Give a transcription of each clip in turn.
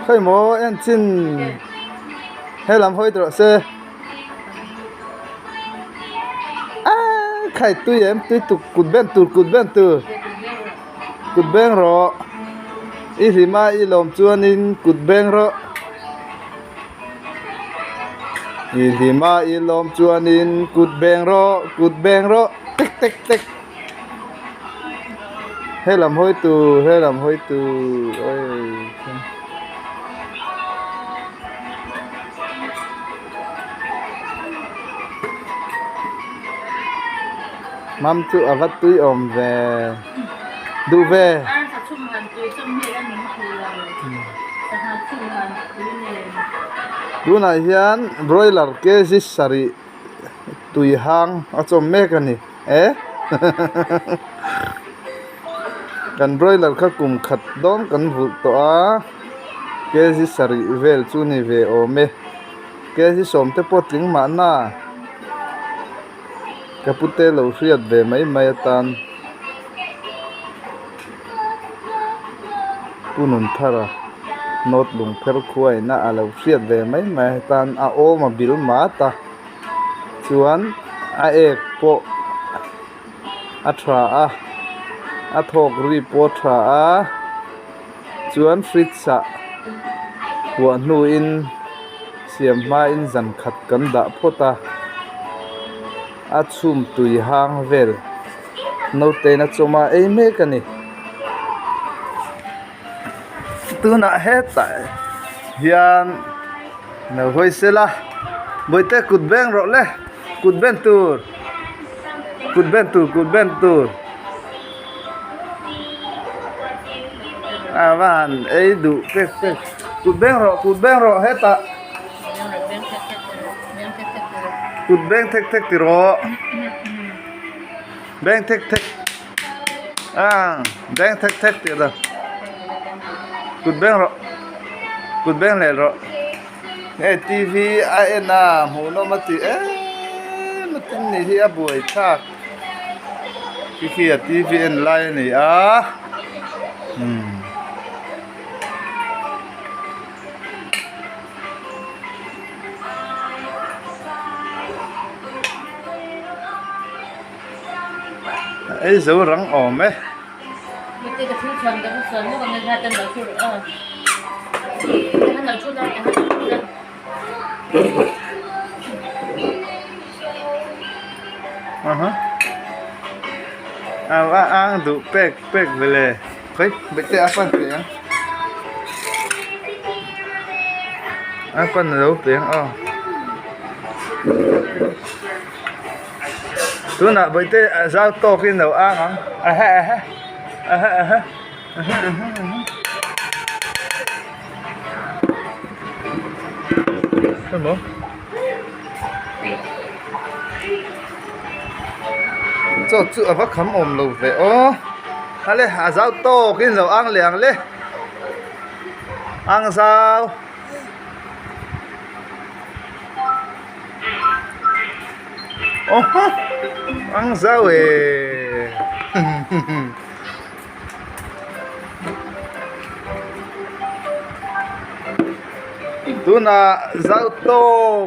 khơi mỏ em xin hay làm hơi rồi xe à khai tui em tui tụ cụt bên cụt bên rồi ít thì mà ít lom chuan in cụt bên rồi ít thì mà ít lom chuan in cụt bên rồi tích hay làm hơi tù ôi mam tu avat tui om về du về du na hian broiler ke si sari tui hang achom mek ani kan broiler kha kum khat dom kan vul to a ke si sari vel chu ni ve ome ke si som te potling ma na kapute lo hriat ve mai tan punun thara not lung pher khuai na alo hriat ve mai tan a o ma bil ma ta chuan a ek po a thra a thok ri po thra a chuan fridge sa wa nu in siam ma in zan khat kan da phota a chum tui hang vel no te na choma ei me kani tu na heta hian no hoisela boite kut beng ro le kut ben tur van ei du pek kut beng ro heta kut beng tek ti ro beng tek beng tek ti da kut beng le ro TV a na hu no mati matin ni hi a buai thak ki TV en lai ni ấy dấu rắn ồm ấy ăn đủ pek về lề khơi bây giờ apa tiếng apa nấu tiếng tu nak betul zau to kin nấu ăn Cái gì? Cho chú ở bắc khám ôm lâu về hả zau to kin nấu ăn liền le ăn sao ăn sao vậy tu na rau to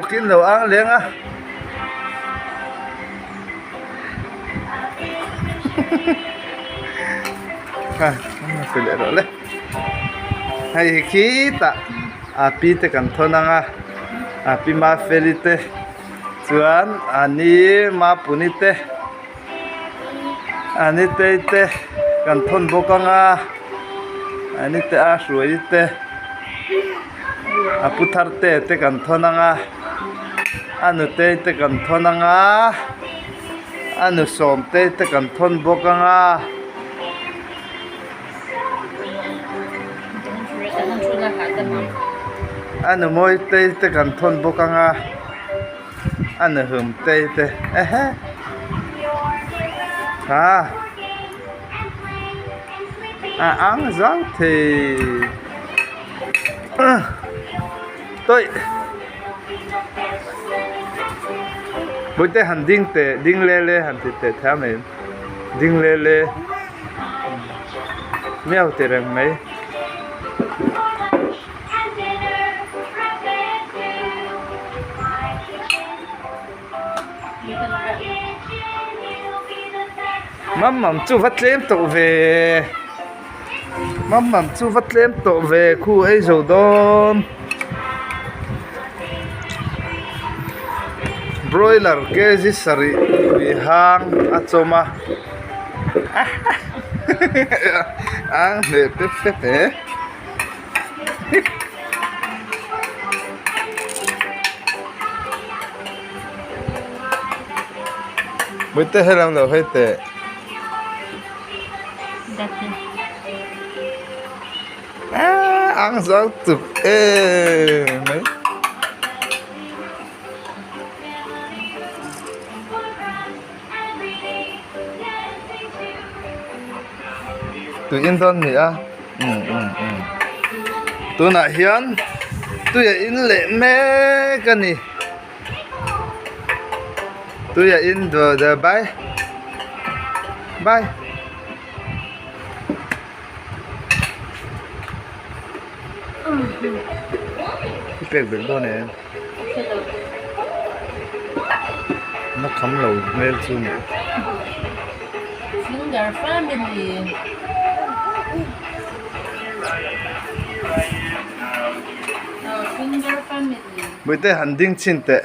kin lo ang leng pele ro le hai khi ta api te kan thona api ma felite chuan ani ma punite ani te kan thon bokanga ani te a ruite aputhar te kan thonanga anu te kan thonanga anu som te kan thon bokanga anu moi te kan thon bokanga anu hum te ăn rau thì tôi bữa nay hành đinh lê hành thịt tệ theo này đinh lê mèo tệ rằng mấy mắm chu vắt lem tổ về mắm chu vắt lem tổ về khu ấy rồi đón broiler ke ji sari ri hang achoma ang ne pe mới tới hay làm đâu hết tệ ăn giáo tục mấy tụi yên thân nhỉ tụi nãy hiền tụi yên lệ mẹ cái này tụi yên the bye bye cái việc đó này nó khấm lầu mê chưa nhỉ Finger family. Finger family. bữa tới hành tinh chín tệ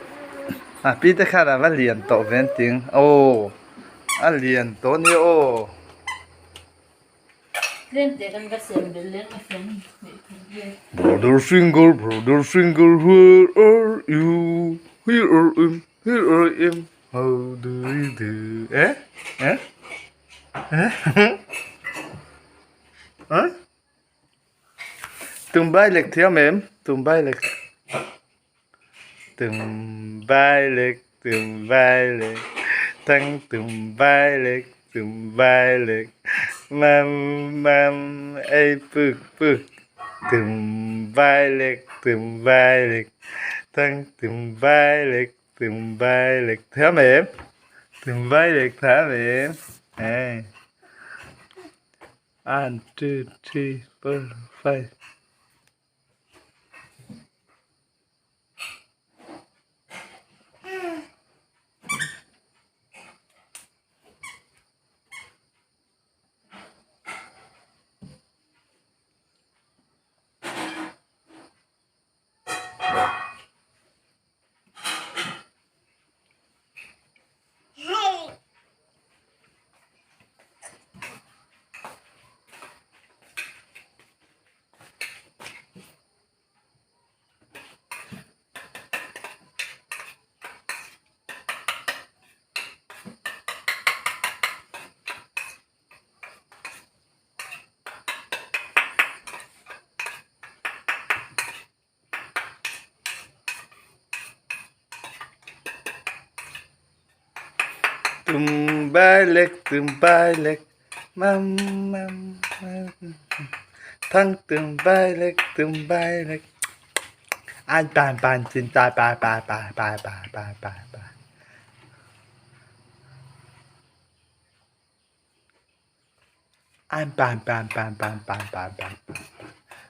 bây giờ khai là liền tổ ven tiếng liền tổ nhiều Lên để con gắt xem để lên cái phim. brother finger, where are you? Here I am. How do you do? Hả? Tung bay lệch theo mềm, tung bay lệch, tăng tung bay lệch, mam ai bực, tung bay lệch, tăng tung bay lệch theo mềm, tung bay lệch theo mềm, này. 1, 2, 3, 4, 5. Tum bay lek, mam, thăng tum bay lek. Anh bàn xin ta ba.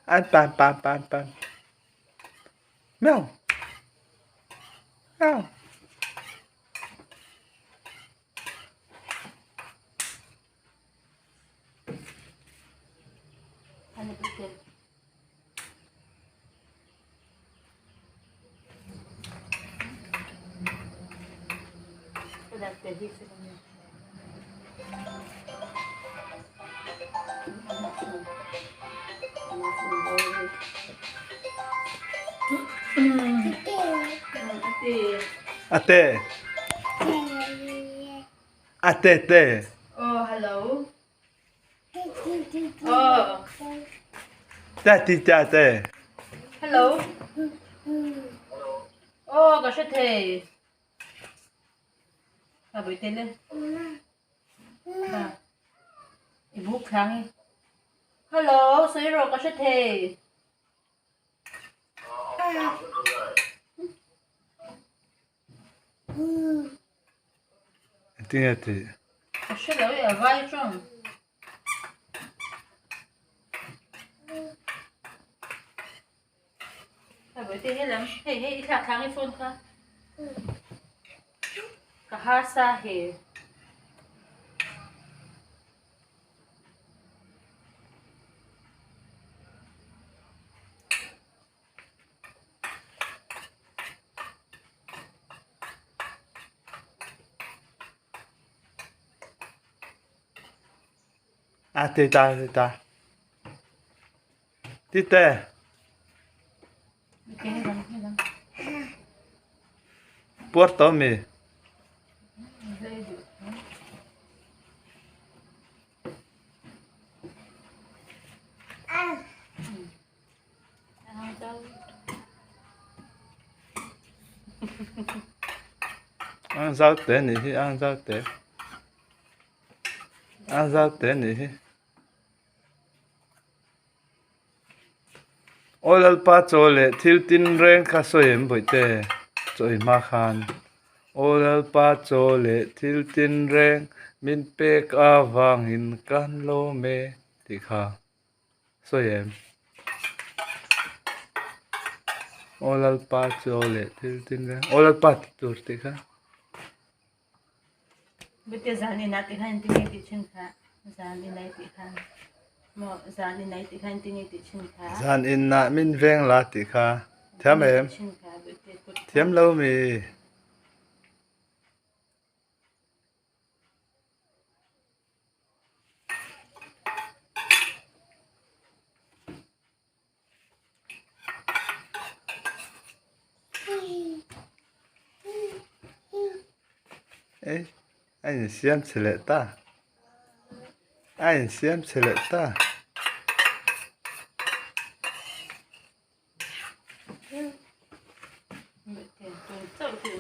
Anh bàn. Anh bàn. Mèo. Ano ito? Ito lang pwede sa kanya. Ate. Oh, hello. Oh. Tate. Hello. Oh, có sẽ thề. Buổi tên lên. Bút kháng. Hello, suy rồi có sẽ thề. Ate. Có sẽ lỗi ở vai trong. Buổi tên hết lắm. Hey, khả kháng iPhone ka. Kahasa he. à tê ta tí tê cái răng cái răng bớt tao mì dây được đâu ăn rau té nè ăn rau té ăn rau té nè ôi lal pa cho lệ thil tin reng kha so em boi te choi ma khan ôi lal pa cho lệ thil tin reng min pe ka wang in kan lo me ti kha so em ôi lal pa cho lệ thil tin reng ôi lal pa tur ti kha bây giờ dàn này thì hành tinh thì chân khá dàn này thì hành mà dàn này thì hành tinh thì chân khá zan in na min veng la ti kha thiam em chân khá bây giờ thiam lo mi ê anh xem chile ta anh xem chile ta bây giờ tôi sợ thì